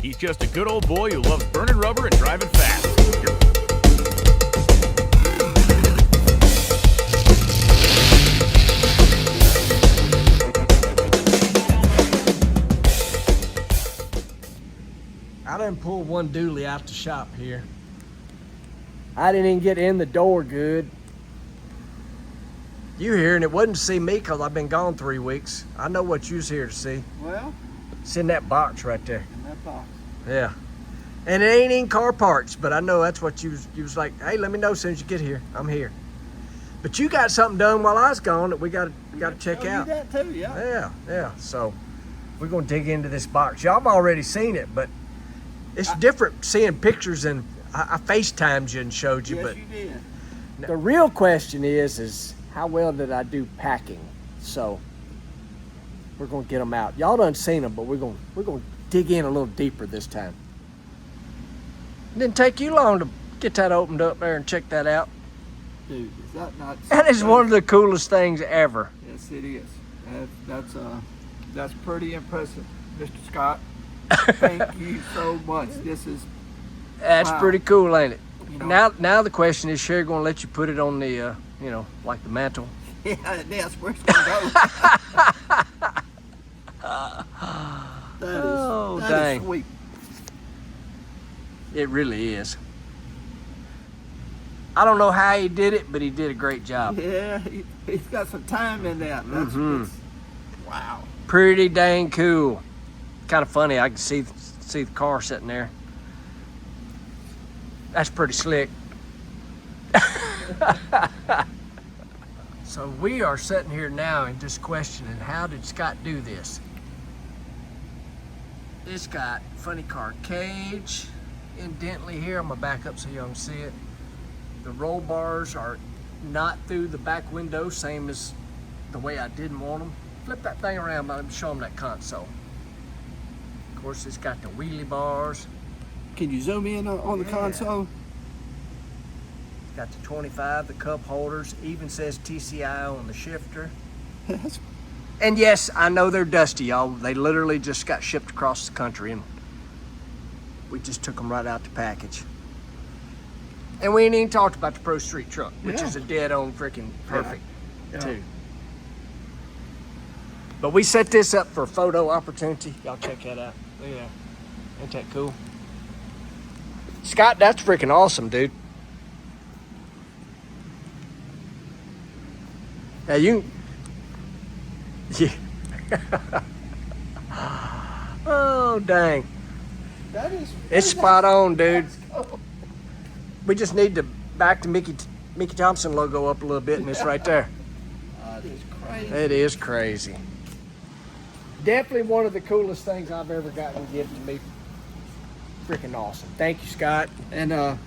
He's just a good old boy who loves burning rubber and driving fast. I done pulled one dually out the shop here. I didn't even get in the door good. You here, and it wasn't to see me because I've been gone 3 weeks. I know what you was here to see. Well, it's in that box right there. in that box. Yeah. And it ain't in car parts, but I know that's what you was like, hey, let me know as soon as you get here. I'm here. But you got something done while I was gone that we got to check out. You that too, yeah. Yeah. So we're gonna dig into this box. Y'all have already seen it, but it's different seeing pictures, and I FaceTimed you and showed you. Yes, but you did. the real question is how well did I do packing? So we're gonna get them out. Y'all done seen them, but we're gonna dig in a little deeper this time. It didn't take you long to get that opened up there and check that out. Dude, is that not? That is one of the coolest things ever. Yes, it is. That's pretty impressive, Mr. Scott. Thank you so much. That's wow. pretty cool, ain't it? You know, Now the question is, Sherry gonna let you put it on the, like the mantle? Yeah, that's where it's gonna go. that dang. is sweet. It really is. I don't know how he did it, but he did a great job. Yeah, he's got some time in that. That's wow. Pretty dang cool. Kind of funny. I can see the car sitting there. That's pretty slick. So we are sitting here now and just questioning, how did Scott do this? It's got funny car cage indently here. I'm gonna back up so y'all can see it. The roll bars are not through the back window, same as the way I didn't want them. Flip that thing around, but I'm showing them that console. Of course, it's got the wheelie bars. Can you zoom in on the console? It's got the 25, the cup holders, even says TCI on the shifter. And yes, I know they're dusty, y'all. They literally just got shipped across the country, and we just took them right out the package. And we ain't even talked about the Pro Street truck, which is a dead-on freaking perfect, too. But we set this up for a photo opportunity. Y'all check that out. Look at that. Ain't that cool? Scott, that's freaking awesome, dude. Now you... Yeah. Oh, dang. It's spot on, dude. We just need to back the Mickey Thompson logo up a little bit, and it's right there. That is crazy. It is crazy. Definitely one of the coolest things I've ever gotten given to me. Freaking awesome. Thank you, Scott. And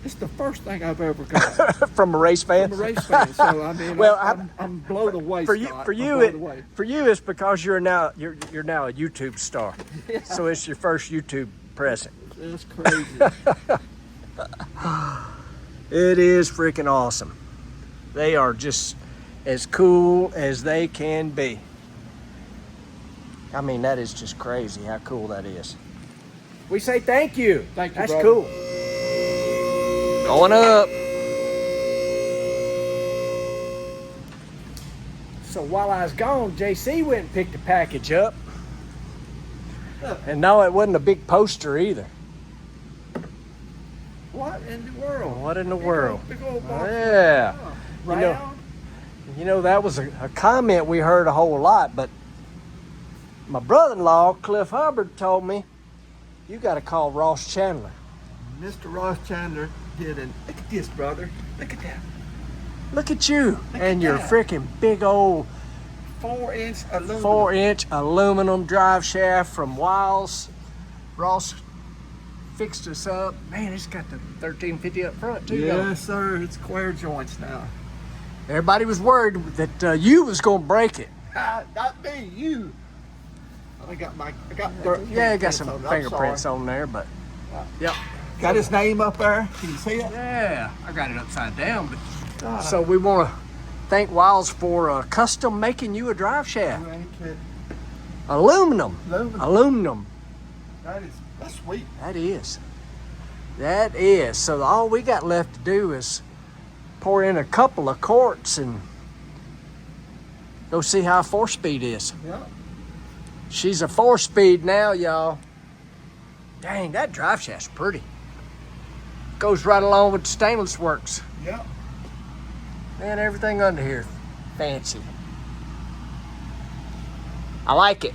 it's the first thing I've ever got from a race fan. from a race fan. So I mean, Well, I'm blown away. For Scott. you, it's because you're now a YouTube star. Yeah. So it's your first YouTube present. That's crazy. It is freaking awesome. They are just as cool as they can be. I mean, that is just crazy how cool that is. We say thank you. Thank you, That's brother. cool. Going up. So while I was gone, JC went and picked the package up. And no, it wasn't a big poster either. What in the world? What in the world? Big old box. Yeah. Round. You know, that was a comment we heard a whole lot, but my brother-in-law, Cliff Hubbard, told me, you got to call Ross Chandler. Mr. Ross Chandler did it. Look at this, brother. Look at that. Look at you Look and at your that. freaking big old 4-inch aluminum. 4-inch aluminum drive shaft from Wiles. Ross fixed us up. Man, it's got the 1350 up front too. don't it? Yes, sir. It's square joints now. Everybody was worried that you was gonna break it. Not me, you. I got dirt. Yeah, I got some I'm fingerprints sorry. on there, but yep. Got his name up there. Can you see it? Yeah, I got it upside down. But so we want to thank Wiles for custom making you a drive shaft. You ain't kidding. Aluminum. Aluminum. Aluminum. That's sweet. That is. That is. So all we got left to do is pour in a couple of quarts and go see how 4-speed is. Yeah. She's a 4-speed now, y'all. Dang, that drive shaft's pretty. Goes right along with the stainless works. Yeah. Man, everything under here, fancy. I like it.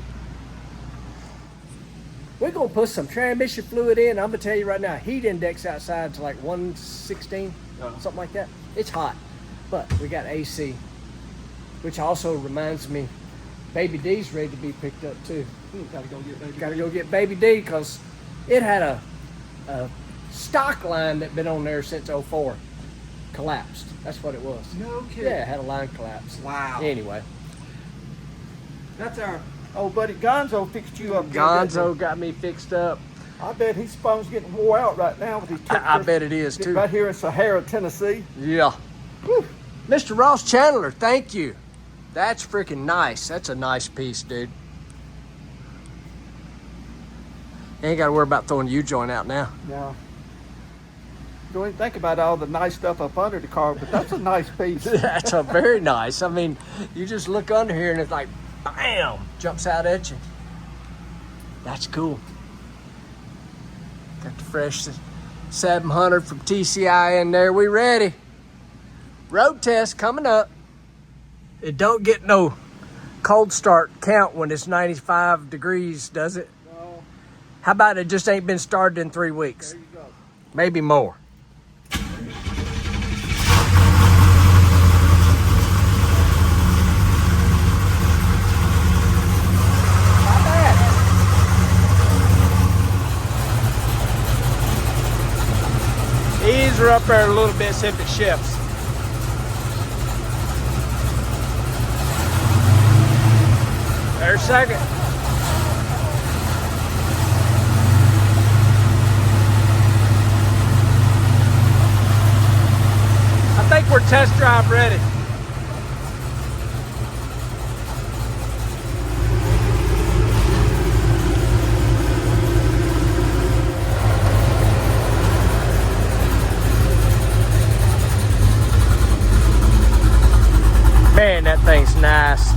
We're gonna put some transmission fluid in. I'm gonna tell you right now, heat index outside is like 116, something like that. It's hot, but we got AC, which also reminds me, Baby D's ready to be picked up too. Gotta go get Baby D, because it had a stock line that been on there since 04. Collapsed. That's what it was. No kidding. Yeah, it had a line collapse. Wow. Anyway. That's our old buddy Gonzo fixed you up. Gonzo got me fixed up. I bet his phone's getting wore out right now with his I bet it is too. Right here in Sahara, Tennessee. Yeah. Whew. Mr. Ross Chandler, thank you. That's freaking nice. That's a nice piece, dude. You ain't got to worry about throwing the U-joint out now. Yeah. Don't even think about all the nice stuff up under the car, but that's a nice piece. That's a very nice. I mean, you just look under here and it's like, bam, jumps out at you. That's cool. Got the fresh 700 from TCI in there. We ready. Road test coming up. It don't get no cold start count when it's 95 degrees, does it? No. How about it just ain't been started in 3 weeks? There you go. Maybe more. Not bad. Ease her up there a little bit, see if it shifts. There's second. I think we're test drive ready. Man, that thing's nice.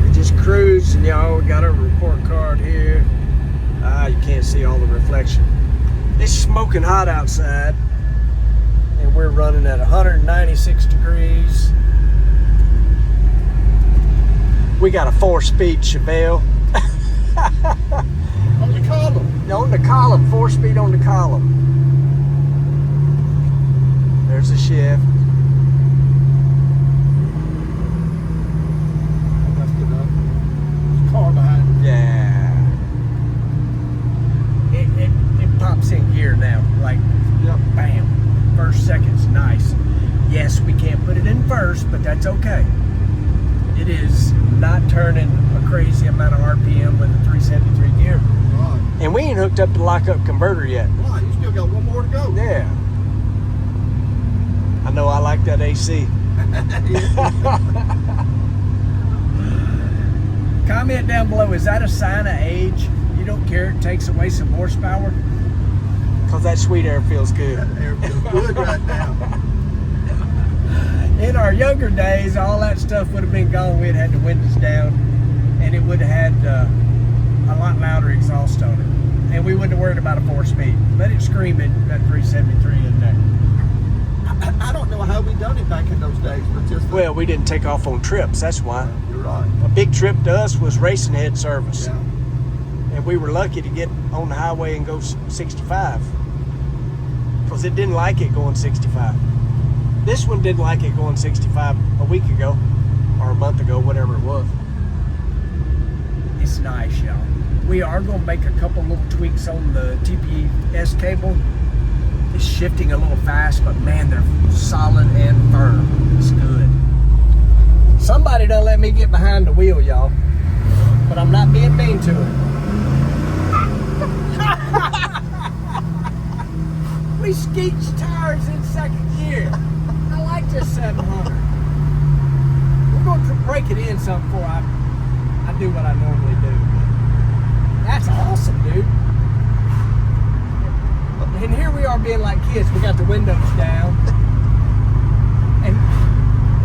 We just cruising, y'all. We got our report card here. You can't see all the reflection. It's smoking hot outside. And we're running at 196 degrees. We got a 4-speed Chevelle. On the column. On the column, 4-speed on the column. There's the shift. That's good enough. There's a car behind you. Yeah. It pops in gear now. Like, Yep. bam. First, second's nice. Yes, we can't put it in first, but that's okay. It is not turning a crazy amount of RPM with a 373 gear. Right. And we ain't hooked up the lockup converter yet. Right. You still got one more to go. Yeah. I know I like that AC. Comment down below, is that a sign of age? You don't care it takes away some horsepower? Because that sweet air feels good. That air feels good right now. In our younger days, all that stuff would have been gone. We'd had the windows down, and it would have had a lot louder exhaust on it. And we wouldn't have worried about a 4-speed. Let it scream at that 373 in there. I don't know how we done it back in those days, but just Well, we didn't take off on trips, that's why. you're right. A big trip to us was racing head service. Yeah. And we were lucky to get on the highway and go 65. Because it didn't like it going 65. This one didn't like it going 65 a week ago, or a month ago, whatever it was. It's nice, y'all. We are going to make a couple little tweaks on the TPS cable. It's shifting a little fast, but man, they're solid and firm. It's good. Somebody done let me get behind the wheel, y'all. But I'm not being mean to it. We skeeched tires in second gear. I like this 700. We're going to break it in some before I do what I normally do. That's awesome, dude. And here we are being like kids. We got the windows down. And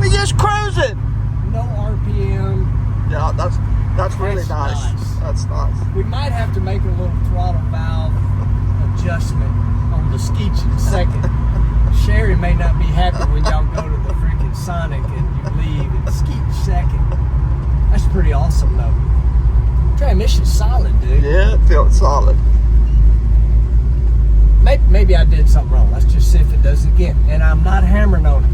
We just cruising. no RPM. Yeah, that's really That's nice. nice. That's nice. We might have to make a little throttle valve adjustment on the Skeech in a second. Sherry may not be happy when y'all go to the freaking Sonic and you leave and Skeech second. That's pretty awesome though. Transmission's solid, dude. Yeah, it feels solid. Maybe I did something wrong. Let's just see if it does it again. And I'm not hammering on it.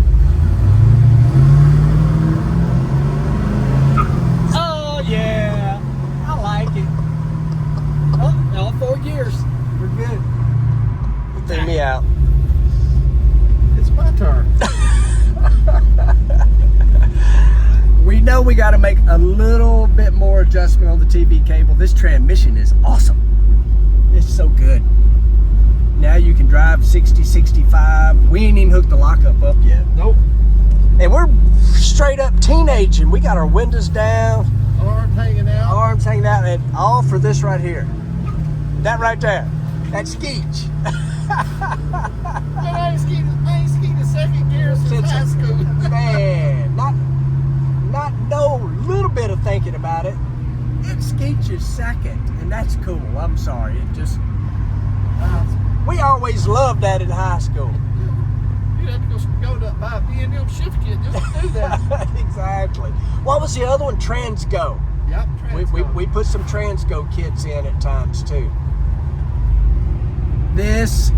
Oh, yeah. I like it. Oh, all 4 gears. We're good. Threw me out. It's my turn. We know we got to make a little bit more adjustment on the TV cable. This transmission is awesome. It's so good. Now you can drive 60, 65. We ain't even hooked the lockup up yet. Nope. And we're straight up teenaging. We got our windows down, Arms hanging out. arms hanging out, and all for this right here. That right there. That's Skeech. I ain't skied the second gear since high school. Man, not no little bit of thinking about it. It's Skeech's second, and that's cool. I'm sorry. It just we always loved that in high school. You'd have to go to buy a B&M shift kit just to do that. Exactly. What was the other one? Transgo. Yep, We put some Transgo kits in at times too. This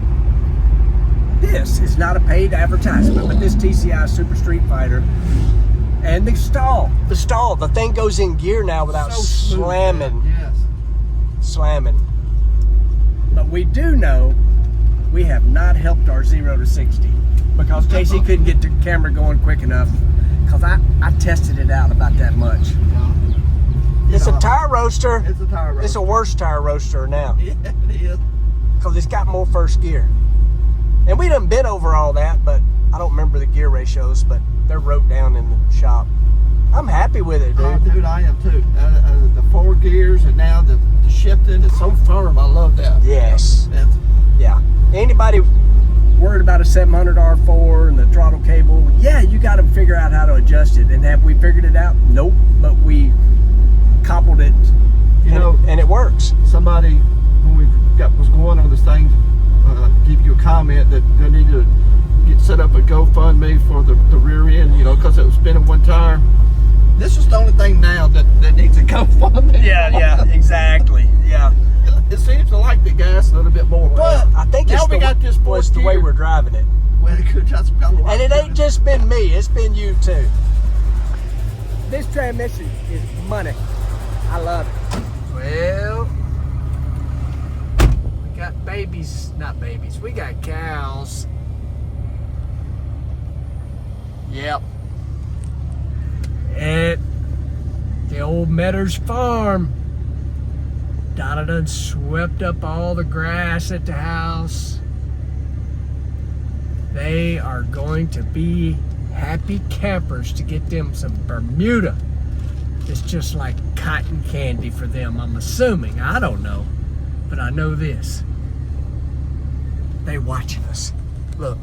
is not a paid advertisement, but this TCI Super Street Fighter and the stall, the thing goes in gear now without so smooth, slamming. man. Yes. Slamming. But we do know we have not helped our 0 to 60 because JC couldn't get the camera going quick enough because I tested it out about that much. It's a tire roaster. It's a tire roaster. It's a worse tire roaster now Yeah, it is. because it's got more first gear. And we done been over all that, but I don't remember the gear ratios, but they're wrote down in the shop. I'm happy with it, dude. Oh, dude, I am too. The 4 gears and now the shifting is so firm. I love that. Yes. That's, Yeah. Anybody worried about a 700 R4 and the throttle cable? Yeah, you got to figure out how to adjust it. And have we figured it out? Nope. But we cobbled it, and it works. somebody when was going on this thing give you a comment that they need to set up a GoFundMe for the rear end, because it was spinning one tire. This is the only thing now that needs a GoFundMe. Yeah, exactly. Yeah. It seems to like the gas a little bit more, but I think now we got this was the way we're driving it. Well, it could just got a lot And it of ain't just been me, it's been you too. This transmission is money. I love it. Well, we got not babies, we got cows. Yep. At the old Metters farm. Donna done swept up all the grass at the house. They are going to be happy campers to get them some Bermuda. It's just like cotton candy for them, I'm assuming. I don't know, but I know this. They watching us. Look.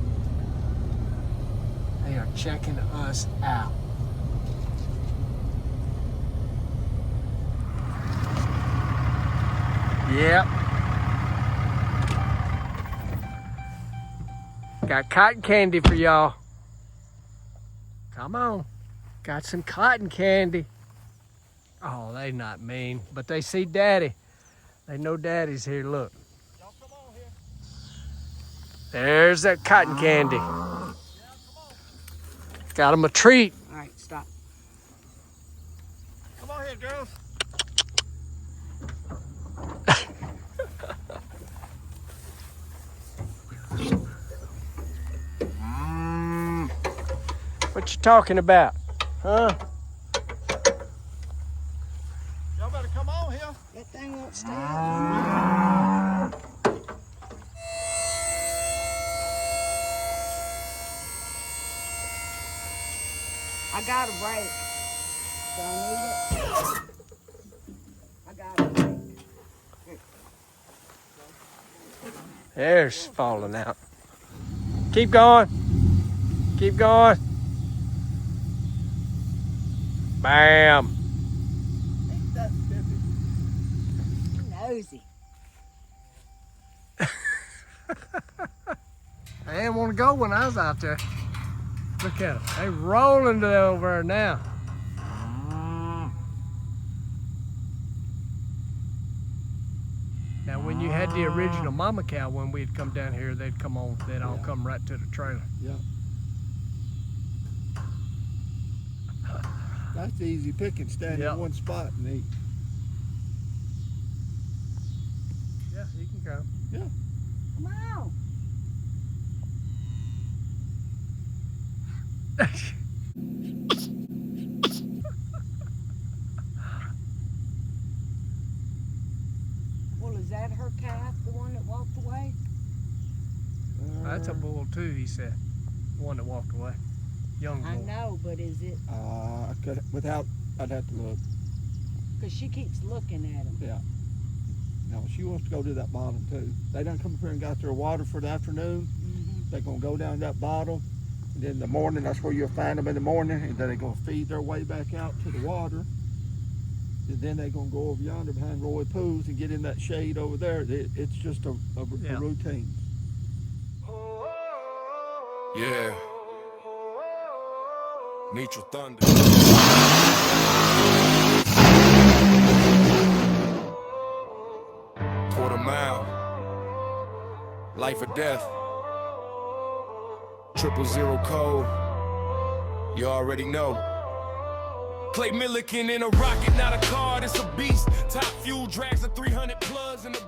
They are checking us out. Yep. Got cotton candy for y'all. Come on. Got some cotton candy. Oh, they not mean, but they see Daddy. They know Daddy's here. Look. Y'all come on here. There's that cotton candy. Got them a treat. All right, stop. Come on here, girls. What you talking about? Huh? Y'all better come on here. That thing won't stay. I got a brake. Don't need it. I got a brake. There's falling out. Keep going. Keep going. Bam. Nosy. I didn't want to go when I was out there. Look at them. They rolling over there now. Now, when you had the original mama cow, when we'd come down here, they'd come on. They'd all come right to the trailer. Yeah. That's easy picking, stand in one spot and eat. Yeah, you can go. Yeah. Come on. Well, is that her calf, the one that walked away? That's a bull too, he said. The one that walked away. Young bull. I know, but is it? I could, I'd have to look. Because she keeps looking at him. Yeah. No, she wants to go to that bottom too. They done come up here and got their water for the afternoon. They're gonna go down that bottom. And then in the morning, that's where you'll find them in the morning. And then they're gonna feed their way back out to the water. And then they're gonna go over yonder behind Roy Pooh's and get in that shade over there. It's just a routine. Yeah. Neutral thunder. Quarter mile. Life or death. 000 code. You already know. Clay Millican in a rocket, not a car, it's a beast. Top fuel drags a 300 plugs in the